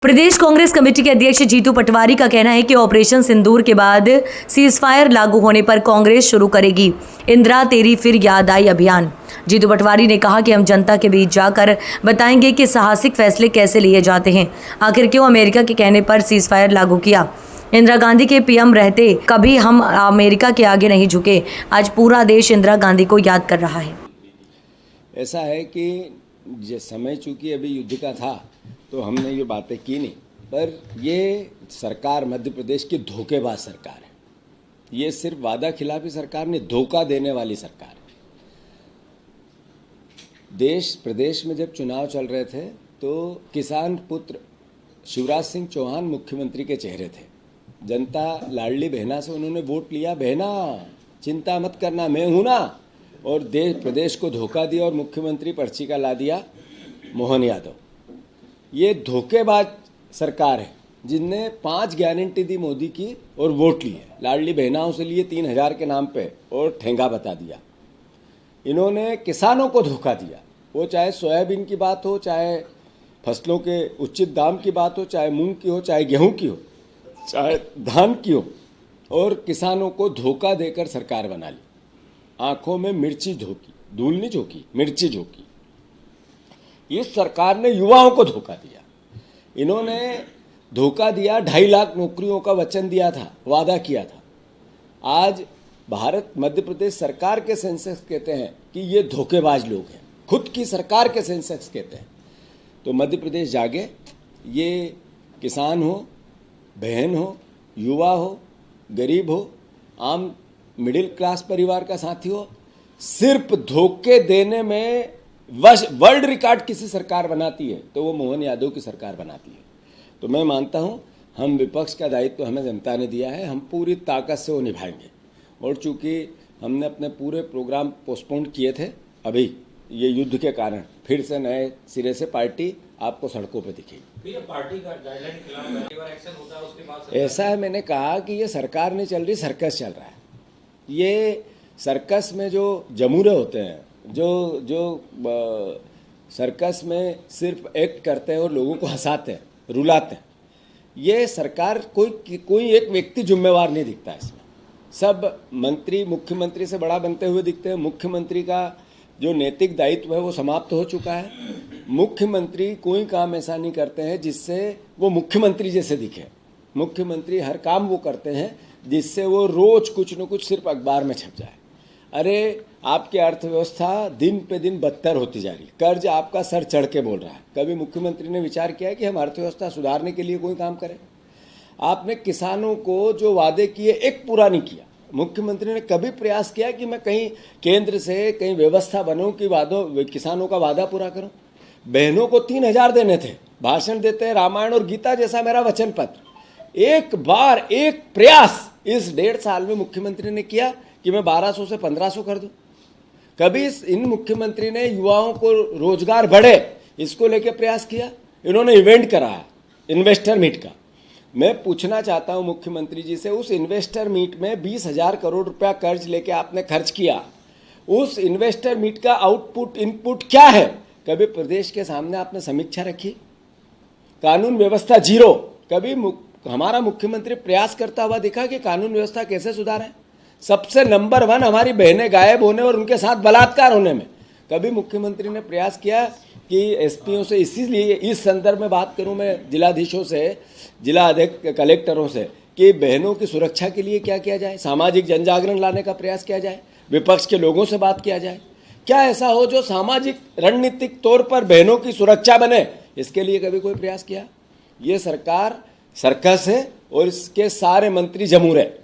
प्रदेश Congress committee के अध्यक्ष जीतू पटवारी का कहना है कि ऑपरेशन सिंदूर के बाद सीजफायर लागू होने पर कांग्रेस शुरू करेगी इंदिरा तेरी फिर याद आई अभियान। जीतू पटवारी ने कहा कि हम जनता के बीच जाकर बताएंगे कि साहसिक फैसले कैसे लिए जाते हैं, आखिर क्यों अमेरिका के कहने पर सीजफायर लागू किया। इंदिरा गांधी के पीएम रहते कभी हम अमेरिका के आगे नहीं झुके। आज पूरा देश इंदिरा गांधी को याद कर रहा है। ऐसा है कि समय चूंकि अभी युद्ध का था तो हमने ये बातें की नहीं, पर ये सरकार मध्य प्रदेश की धोखेबाज सरकार है। ये सिर्फ वादा खिलाफी सरकार नहीं, धोखा देने वाली सरकार है। देश प्रदेश में जब चुनाव चल रहे थे तो किसान पुत्र शिवराज सिंह चौहान मुख्यमंत्री के चेहरे थे। जनता लाडली बहना से उन्होंने वोट लिया, बहना चिंता मत करना मैं हूं ना, और देश प्रदेश को धोखा दिया और मुख्यमंत्री पर्ची का ला दिया मोहन यादव। ये धोखेबाज सरकार है जिनने 5 गारंटी दी मोदी की और वोट लिए, लाडली बहनाओं से लिए 3000 के नाम पे और ठेंगा बता दिया। इन्होंने किसानों को धोखा दिया, वो चाहे सोयाबीन की बात हो, चाहे फसलों के उचित दाम की बात हो, चाहे मूंग की हो, चाहे गेहूं की हो, चाहे धान की हो, और किसानों को धोखा देकर सरकार बना ली। आंखों में मिर्ची झोंकी, धूल नहीं झोंकी, मिर्ची झोंकी। इस सरकार ने युवाओं को धोखा दिया। इन्होंने धोखा दिया, 2.5 लाख नौकरियों का वचन दिया था, वादा किया था। आज भारत मध्य प्रदेश सरकार के सेंसस कहते हैं कि ये धोखेबाज लोग हैं, खुद की सरकार के सेंसस कहते हैं। तो मध्य प्रदेश जागे, ये किसान हो, बहन हो, युवा हो, गरीब हो, आम मिडिल क्लास परिवार का साथी हो, सिर्फ धोखे देने में वर्ल्ड रिकॉर्ड किसी सरकार बनाती है तो वो मोहन यादव की सरकार बनाती है। तो मैं मानता हूं हम विपक्ष का दायित्व हमें जनता ने दिया है, हम पूरी ताकत से वो निभाएंगे। और चूंकि हमने अपने पूरे प्रोग्राम पोस्टपोन किए थे, अभी ये युद्ध के कारण फिर से नए सिरे से पार्टी आपको सड़कों पे दिखेगी। पार्टी का गाइडलाइन के खिलाफ एक्शन होता है, उसके बाद ऐसा है, मैंने कहा कि ये सरकार नहीं चल रही, सर्कस चल रहा है। ये सर्कस में जो जमूरे होते हैं, जो सर्कस में सिर्फ एक्ट करते हैं और लोगों को हंसाते हैं, रुलाते हैं, ये सरकार कोई एक व्यक्ति जिम्मेवार नहीं दिखता इसमें। सब मंत्री मुख्यमंत्री से बड़ा बनते हुए दिखते हैं। मुख्यमंत्री का जो नैतिक दायित्व है वो समाप्त हो चुका है। मुख्यमंत्री कोई काम ऐसा नहीं करते हैं जिससे वो मुख्यमंत्री जैसे दिखे। मुख्यमंत्री हर काम वो करते हैं जिससे वो रोज कुछ न कुछ सिर्फ अखबार में छप जाए। अरे आपकी अर्थव्यवस्था दिन पे दिन बदतर होती जा रही है, कर्ज आपका सर चढ़ के बोल रहा है। कभी मुख्यमंत्री ने विचार किया कि हम अर्थव्यवस्था सुधारने के लिए कोई काम करें? आपने किसानों को जो वादे किए एक पूरा नहीं किया। मुख्यमंत्री ने कभी प्रयास किया कि मैं कहीं केंद्र से कहीं व्यवस्था बनाऊं कि किसानों का वादा पूरा करूं? बहनों को 3000 देने थे, भाषण देते हैं रामायण और गीता जैसा मेरा वचन पत्र। एक बार एक प्रयास इस 1.5 साल में मुख्यमंत्री ने किया कि मैं 1200 से 1500 कर दूं? कभी इन मुख्यमंत्री ने युवाओं को रोजगार बढ़े इसको लेकर प्रयास किया? इन्होंने इवेंट कराया इन्वेस्टर मीट का। मैं पूछना चाहता हूं मुख्यमंत्री जी से, उस इन्वेस्टर मीट में 20,000 करोड़ रुपया कर्ज लेके आपने खर्च किया, उस इन्वेस्टर मीट का आउटपुट इनपुट क्या है? कभी प्रदेश के सामने आपने समीक्षा रखी? कानून व्यवस्था जीरो। कभी हमारा मुख्यमंत्री प्रयास करता हुआ दिखा कि कानून व्यवस्था कैसे सुधारें? सबसे नंबर 1 हमारी बहनें गायब होने और उनके साथ बलात्कार होने में। कभी मुख्यमंत्री ने प्रयास किया कि एसपीओ से, इसीलिए इस संदर्भ में बात करूं मैं जिलाधीशों से, जिला अध्यक्ष कलेक्टरों से, कि बहनों की सुरक्षा के लिए क्या किया जाए, सामाजिक जनजागरण लाने का प्रयास किया जाए, विपक्ष के लोगों से बात किया जाए। क्या ऐसा हो जो सामाजिक रणनीतिक तौर पर बहनों की सुरक्षा बने, इसके लिए कभी कोई प्रयास किया? ये सरकार सर्कस है और इसके सारे मंत्री जमूर है।